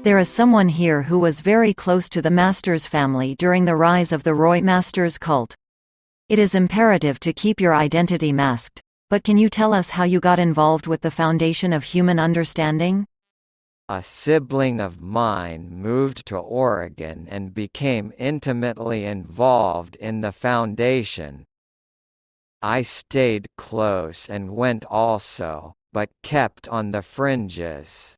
There is someone here who was very close to the Masters family during the rise of the Roy Masters cult. It is imperative to keep your identity masked, but can you tell us how you got involved with the Foundation of Human Understanding? A sibling of mine moved to Oregon and became intimately involved in the foundation. I stayed close and went also, but kept on the fringes.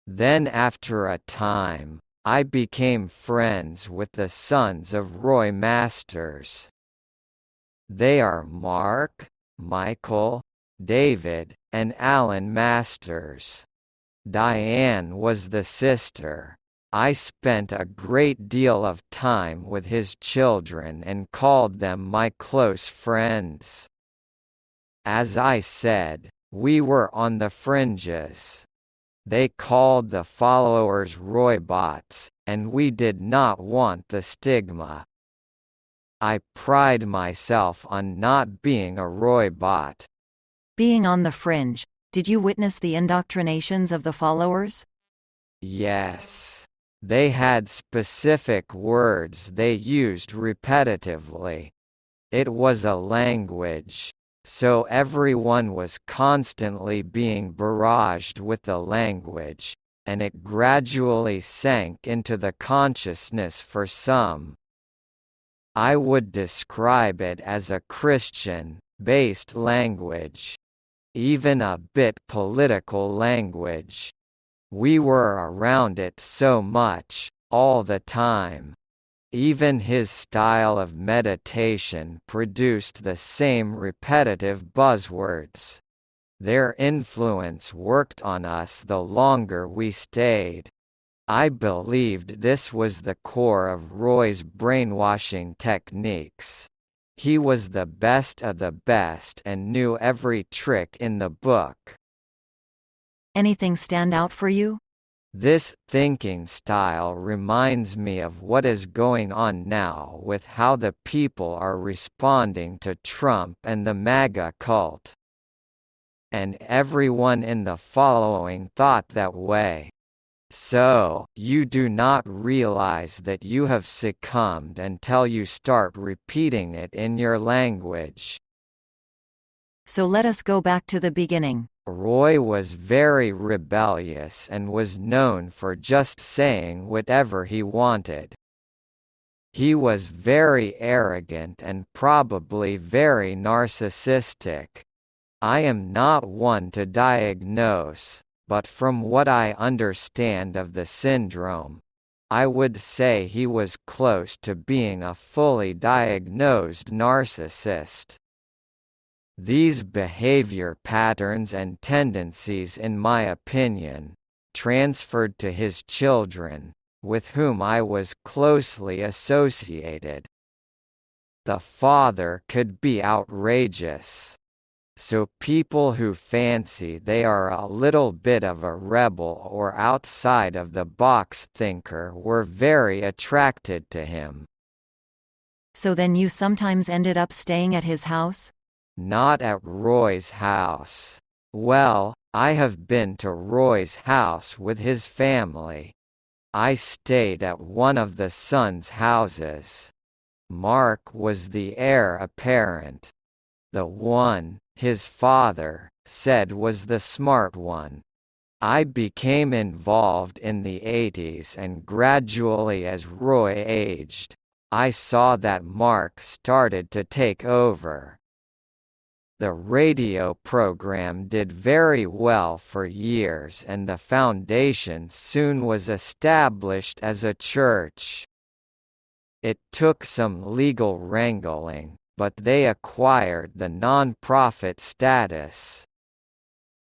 Then after a time, I became friends with the sons of Roy Masters. They are Mark, Michael, David, and Alan Masters. Diane was the sister. I spent a great deal of time with his children and called them my close friends. As I said, we were on the fringes. They called the followers Roybots, and we did not want the stigma. I pride myself on not being a Roybot. Being on the fringe, did you witness the indoctrinations of the followers? Yes. They had specific words they used repetitively. It was a language, so everyone was constantly being barraged with the language, and it gradually sank into the consciousness for some. I would describe it as a Christian-based language. Even a bit political language. We were around it so much, all the time. Even his style of meditation produced the same repetitive buzzwords. Their influence worked on us the longer we stayed. I believed this was the core of Roy's brainwashing techniques. He was the best of the best and knew every trick in the book. Anything stand out for you? This thinking style reminds me of what is going on now with how the people are responding to Trump and the MAGA cult. And everyone in the following thought that way. So, you do not realize that you have succumbed until you start repeating it in your language. So let us go back to the beginning. Roy was very rebellious and was known for just saying whatever he wanted. He was very arrogant and probably very narcissistic. I am not one to diagnose, but from what I understand of the syndrome, I would say he was close to being a fully diagnosed narcissist. These behavior patterns and tendencies, in my opinion, transferred to his children, with whom I was closely associated. The father could be outrageous. So people who fancy they are a little bit of a rebel or outside of the box thinker were very attracted to him. So then you sometimes ended up staying at his house? Not at Roy's house. Well, I have been to Roy's house with his family. I stayed at one of the sons' houses. Mark was the heir apparent. The one, his father, said was the smart one. I became involved in the 80s and gradually as Roy aged, I saw that Mark started to take over. The radio program did very well for years and the foundation soon was established as a church. It took some legal wrangling, but they acquired the non-profit status.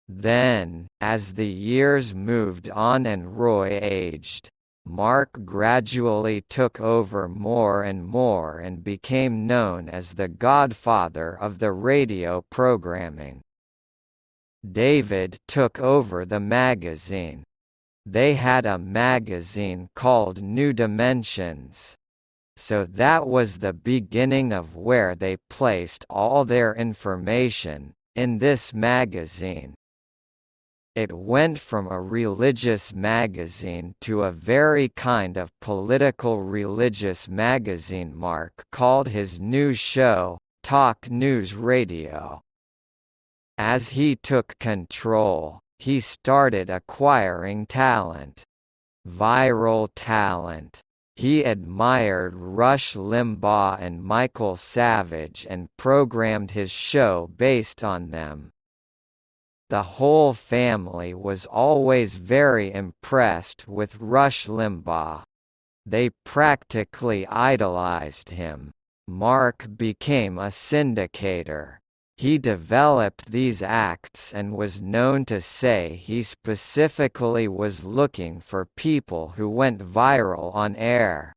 Then, as the years moved on and Roy aged, Mark gradually took over more and became known as the godfather of the radio programming. David took over the magazine. They had a magazine called New Dimensions. So that was the beginning of where they placed all their information, in this magazine. It went from a religious magazine to a very kind of political religious magazine. Mark called his new show, Talk News Radio. As he took control, he started acquiring talent. Viral talent. He admired Rush Limbaugh and Michael Savage and programmed his show based on them. The whole family was always very impressed with Rush Limbaugh. They practically idolized him. Mark became a syndicator. He developed these acts and was known to say he specifically was looking for people who went viral on air.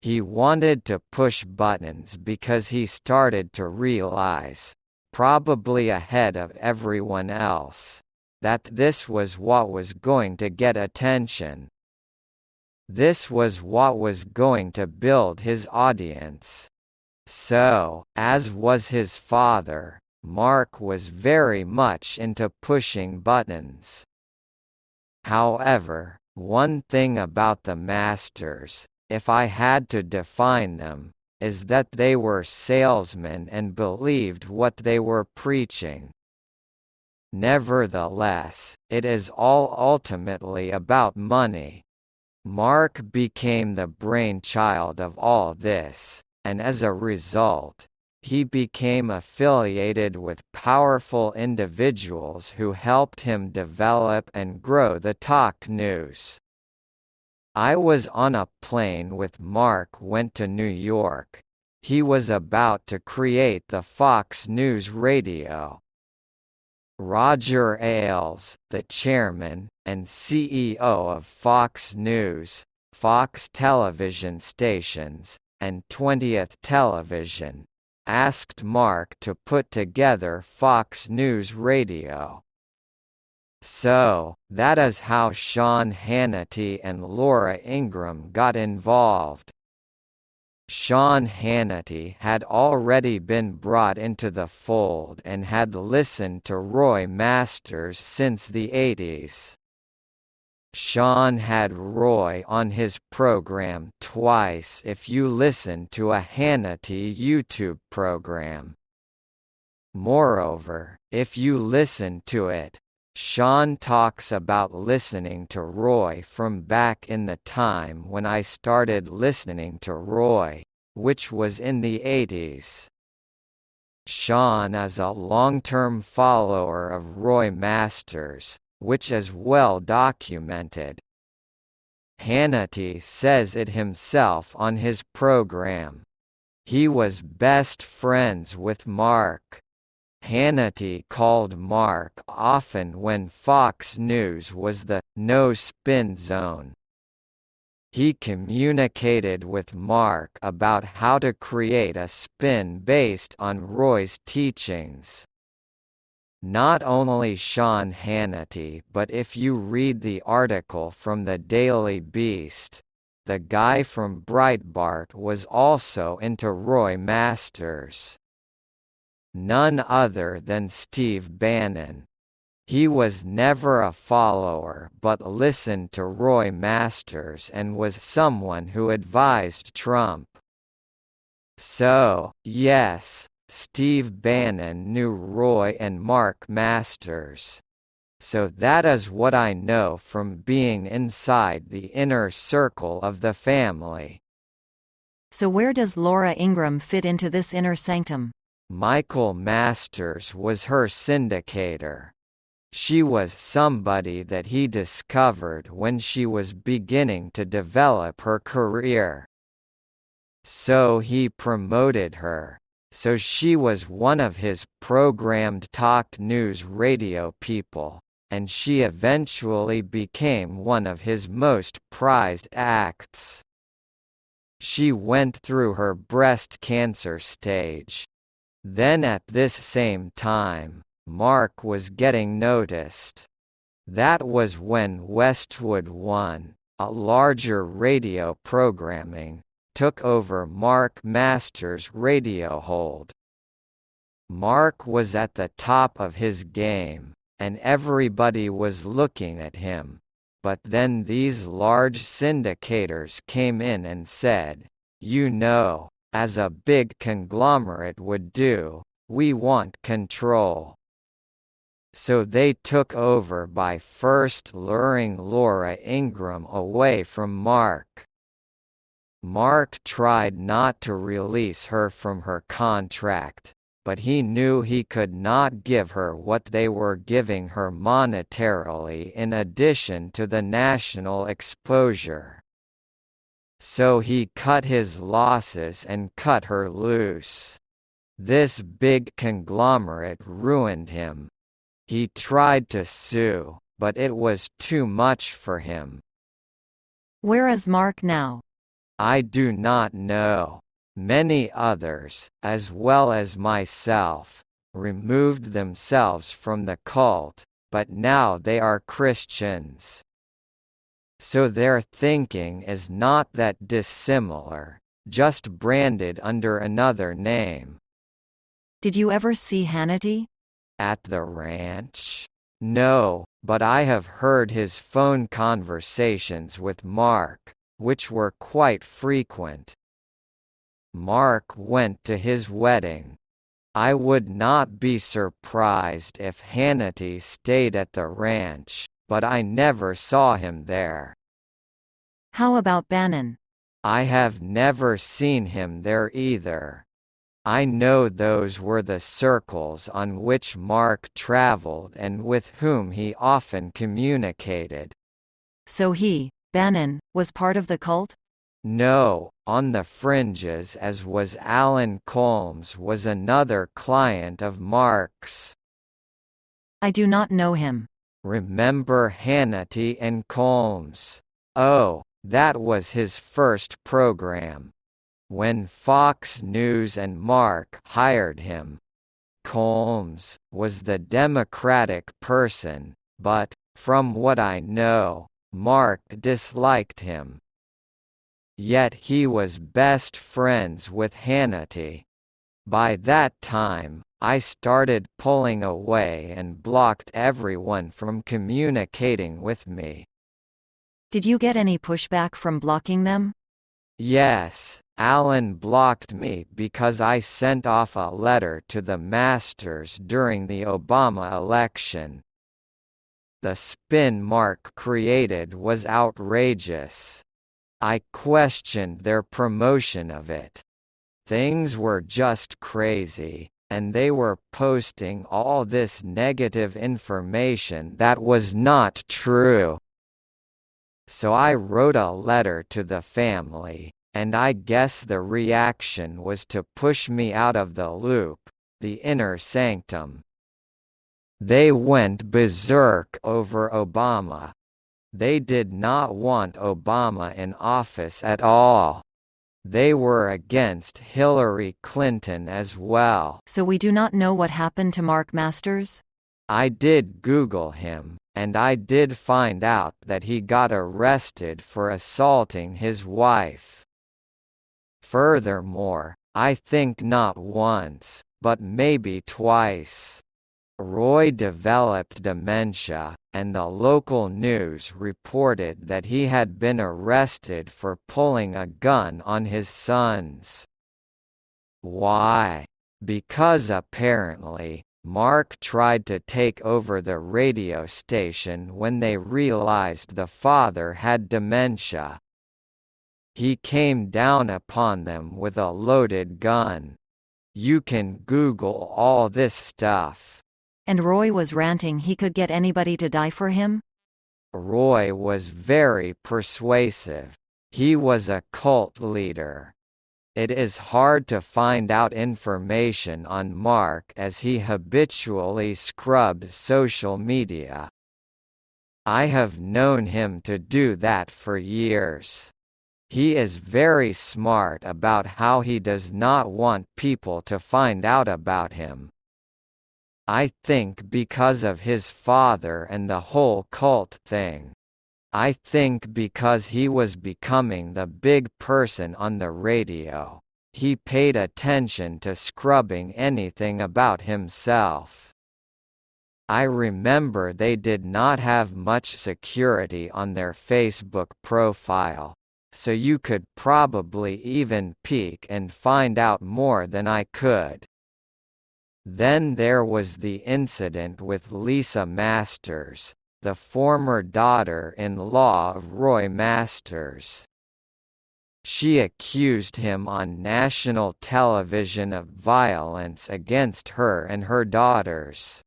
He wanted to push buttons because he started to realize, probably ahead of everyone else, that this was what was going to get attention. This was what was going to build his audience. So, as was his father, Mark was very much into pushing buttons. However, one thing about the Masters, if I had to define them, is that they were salesmen and believed what they were preaching. Nevertheless, it is all ultimately about money. Mark became the brainchild of all this, and as a result, he became affiliated with powerful individuals who helped him develop and grow the talk news. I was on a plane with Mark went to New York. He was about to create the Fox News Radio. Roger Ailes, the chairman and CEO of Fox News, Fox television stations, and 20th Television, asked Mark to put together Fox News Radio. So, that is how Sean Hannity and Laura Ingraham got involved. Sean Hannity had already been brought into the fold and had listened to Roy Masters since the 80s. Sean had Roy on his program twice if you listen to a Hannity YouTube program. Moreover, if you listen to it, Sean talks about listening to Roy from back in the time when I started listening to Roy, which was in the 80s. Sean is a long-term follower of Roy Masters, which is well documented. Hannity says it himself on his program. He was best friends with Mark. Hannity called Mark often when Fox News was the no-spin zone. He communicated with Mark about how to create a spin based on Roy's teachings. Not only Sean Hannity, but if you read the article from the Daily Beast, the guy from Breitbart was also into Roy Masters. None other than Steve Bannon. He was never a follower but listened to Roy Masters and was someone who advised Trump. So, yes, Steve Bannon knew Roy and Mark Masters. So that is what I know from being inside the inner circle of the family. So where does Laura Ingraham fit into this inner sanctum? Michael Masters was her syndicator. She was somebody that he discovered when she was beginning to develop her career. So he promoted her. So she was one of his programmed talk news radio people, and she eventually became one of his most prized acts. She went through her breast cancer stage. Then at this same time, Mark was getting noticed. That was when Westwood One, a larger radio programming, took over Mark Masters' radio hold. Mark was at the top of his game, and everybody was looking at him. But then these large syndicators came in and said, "You know, as a big conglomerate would do, we want control." So they took over by first luring Laura Ingraham away from Mark. Mark tried not to release her from her contract, but he knew he could not give her what they were giving her monetarily in addition to the national exposure. So he cut his losses and cut her loose. This big conglomerate ruined him. He tried to sue, but it was too much for him. Where is Mark now? I do not know. Many others, as well as myself, removed themselves from the cult, but now they are Christians. So their thinking is not that dissimilar, just branded under another name. Did you ever see Hannity? At the ranch? No, but I have heard his phone conversations with Mark, which were quite frequent. Mark went to his wedding. I would not be surprised if Hannity stayed at the ranch, but I never saw him there. How about Bannon? I have never seen him there either. I know those were the circles on which Mark traveled and with whom he often communicated. So he, Bannon, was part of the cult? No, on the fringes, as was Alan Colmes, was another client of Mark's. I do not know him. Remember Hannity and Colmes? Oh, that was his first program. When Fox News and Mark hired him. Colmes was the Democratic person, but, from what I know, Mark disliked him. Yet he was best friends with Hannity. By that time, I started pulling away and blocked everyone from communicating with me. Did you get any pushback from blocking them? Yes, Alan blocked me because I sent off a letter to the Masters during the Obama election. The spin Mark created was outrageous. I questioned their promotion of it. Things were just crazy, and they were posting all this negative information that was not true. So I wrote a letter to the family, and I guess the reaction was to push me out of the loop, the inner sanctum. They went berserk over Obama. They did not want Obama in office at all. They were against Hillary Clinton as well. So we do not know what happened to Mark Masters? I did Google him, and I did find out that he got arrested for assaulting his wife. Furthermore, I think not once, but maybe twice. Roy developed dementia, and the local news reported that he had been arrested for pulling a gun on his sons. Why? Because apparently, Mark tried to take over the radio station when they realized the father had dementia. He came down upon them with a loaded gun. You can Google all this stuff. And Roy was ranting he could get anybody to die for him? Roy was very persuasive. He was a cult leader. It is hard to find out information on Mark as he habitually scrubbed social media. I have known him to do that for years. He is very smart about how he does not want people to find out about him. I think because of his father and the whole cult thing. I think because he was becoming the big person on the radio, he paid attention to scrubbing anything about himself. I remember they did not have much security on their Facebook profile, so you could probably even peek and find out more than I could. Then there was the incident with Lisa Masters, the former daughter-in-law of Roy Masters. She accused him on national television of violence against her and her daughters.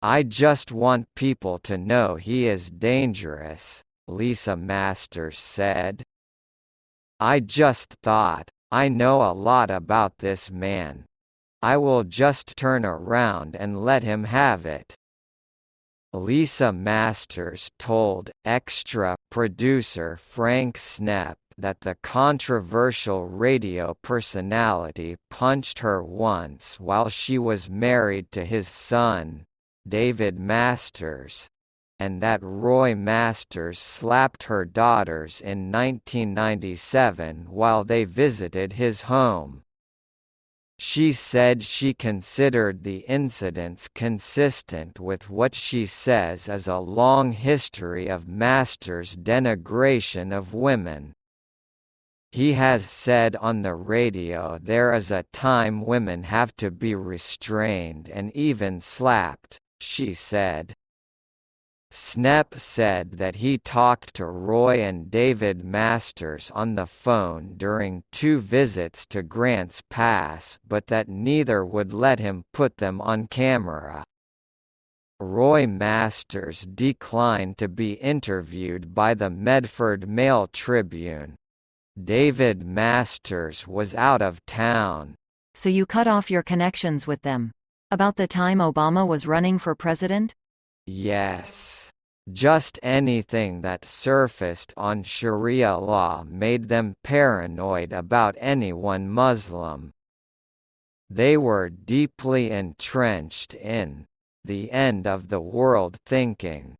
"I just want people to know he is dangerous," Lisa Masters said. "I just thought, I know a lot about this man. I will just turn around and let him have it." Lisa Masters told Extra producer Frank Snepp that the controversial radio personality punched her once while she was married to his son, David Masters, and that Roy Masters slapped her daughters in 1997 while they visited his home. She said she considered the incidents consistent with what she says is a long history of Masters' denigration of women. "He has said on the radio there is a time women have to be restrained and even slapped," she said. Snepp said that he talked to Roy and David Masters on the phone during 2 visits to Grants Pass but that neither would let him put them on camera. Roy Masters declined to be interviewed by the Medford Mail Tribune. David Masters was out of town. So you cut off your connections with them. About the time Obama was running for president? Yes. Just anything that surfaced on Sharia law made them paranoid about anyone Muslim. They were deeply entrenched in the end of the world thinking.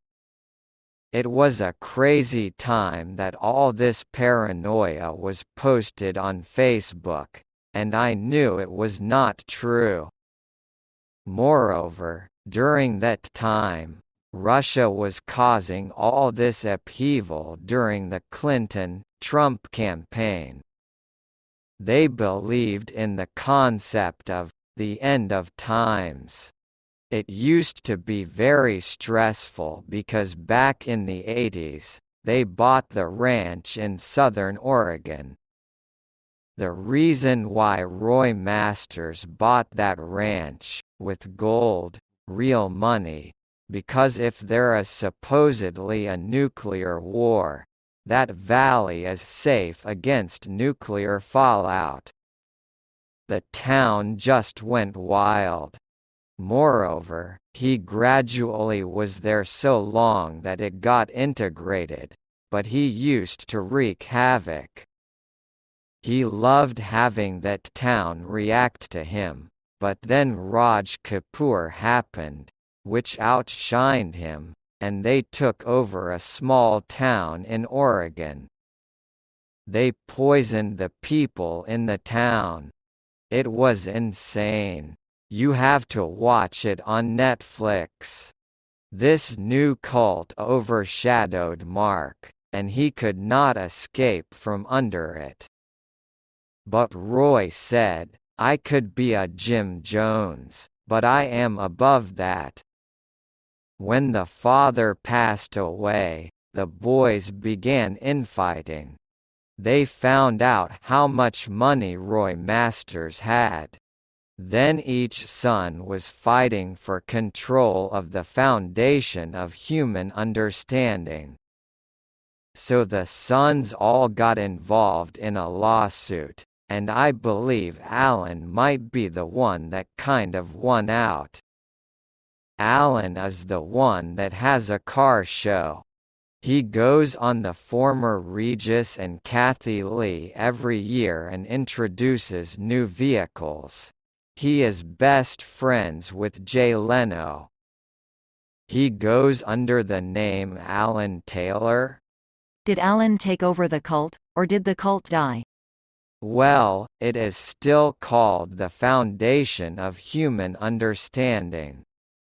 It was a crazy time that all this paranoia was posted on Facebook, and I knew it was not true. Moreover, during that time, Russia was causing all this upheaval during the Clinton-Trump campaign. They believed in the concept of the end of times. It used to be very stressful because back in the 80s, they bought the ranch in southern Oregon. The reason why Roy Masters bought that ranch, with gold, real money, because if there is supposedly a nuclear war, that valley is safe against nuclear fallout. The town just went wild. Moreover, he gradually was there so long that it got integrated, but he used to wreak havoc. He loved having that town react to him, but then Raj Kapoor happened, which outshined him, and they took over a small town in Oregon. They poisoned the people in the town. It was insane. You have to watch it on Netflix. This new cult overshadowed Mark, and he could not escape from under it. But Roy said, "I could be a Jim Jones, but I am above that." When the father passed away, the boys began infighting. They found out how much money Roy Masters had. Then each son was fighting for control of the foundation of human understanding. So the sons all got involved in a lawsuit, and I believe Alan might be the one that kind of won out. Alan is the one that has a car show. He goes on the former Regis and Kathy Lee every year and introduces new vehicles. He is best friends with Jay Leno. He goes under the name Alan Taylor. Did Alan take over the cult, or did the cult die? Well, it is still called the Foundation of Human Understanding.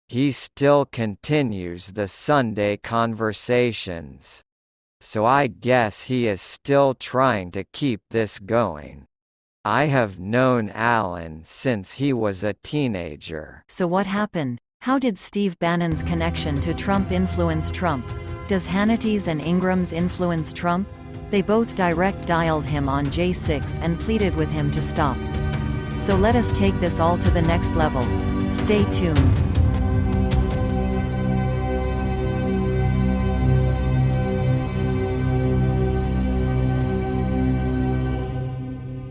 He still continues the Sunday conversations. So I guess he is still trying to keep this going. I have known Alan since he was a teenager. So what happened? How did Steve Bannon's connection to Trump influence Trump? Does Hannity's and Ingram's influence Trump? They both direct dialed him on J6 and pleaded with him to stop. So let us take this all to the next level. Stay tuned.